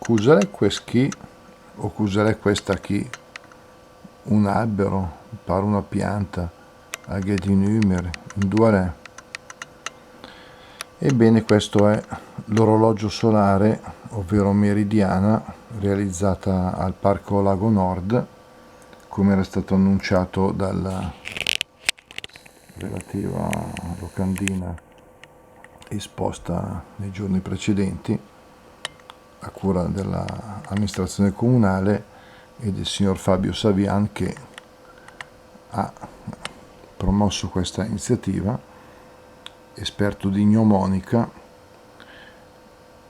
Cos'è questo? O cos'è questa qui? Un albero, pare una pianta, anche di numeri, in due. Ebbene, questo è l'orologio solare, ovvero meridiana, realizzata al Parco Lago Nord, come era stato annunciato dalla relativa locandina esposta nei giorni precedenti, a cura dell'amministrazione comunale e del signor Fabio Savian, che ha promosso questa iniziativa, esperto di gnomonica.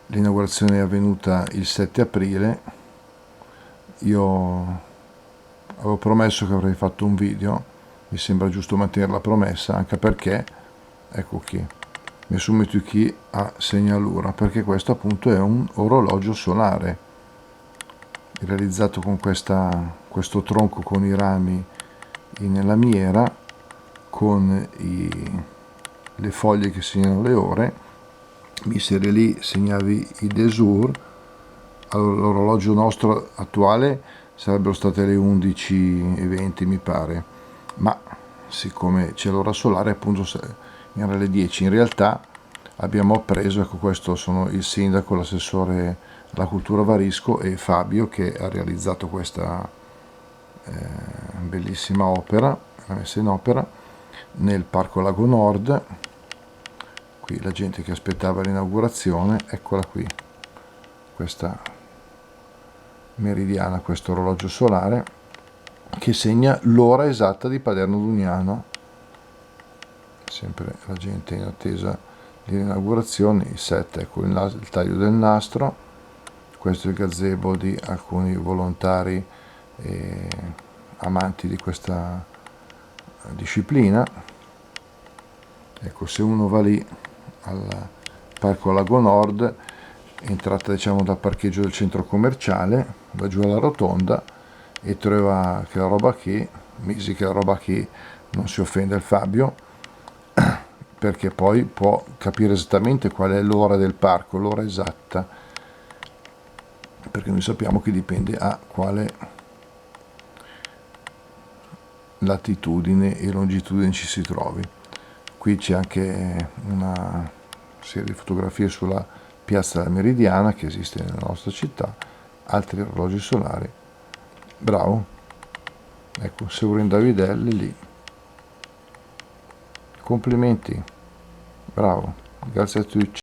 L'inaugurazione è avvenuta il 7 aprile. Io avevo promesso che avrei fatto un video, mi sembra giusto mantenere la promessa, anche perché, ecco qui, mi subito qui a segnalura, perché questo appunto è un orologio solare realizzato con questo tronco con i rami in lamiera, con le foglie che segnano le ore. Mi se lì segnavi i desur. Allora, l'orologio nostro attuale sarebbero state le 11:20 mi pare, ma siccome c'è l'ora solare appunto era le 10. In realtà abbiamo appreso, ecco, questo sono il sindaco, l'assessore alla cultura Varisco e Fabio, che ha realizzato questa bellissima opera, l'ha messa in opera nel Parco Lago Nord. Qui la gente che aspettava l'inaugurazione, eccola qui, questa meridiana, questo orologio solare che segna l'ora esatta di Paderno Dugnano. Sempre la gente in attesa dell'inaugurazione. Il 7, ecco il taglio del nastro. Questo è il gazebo di alcuni volontari e amanti di questa disciplina. Ecco, se uno va lì al Parco Lago Nord, entrata diciamo dal parcheggio del centro commerciale, va giù alla rotonda e trova che la roba che, misi che la roba che, non si offende il Fabio, perché poi può capire esattamente qual è l'ora del parco, l'ora esatta, perché noi sappiamo che dipende a quale latitudine e longitudine ci si trovi. Qui c'è anche una serie di fotografie sulla piazza della Meridiana che esiste nella nostra città, altri orologi solari. Bravo, ecco, Seurin Davidelli lì. Complimenti, bravo, grazie a tutti.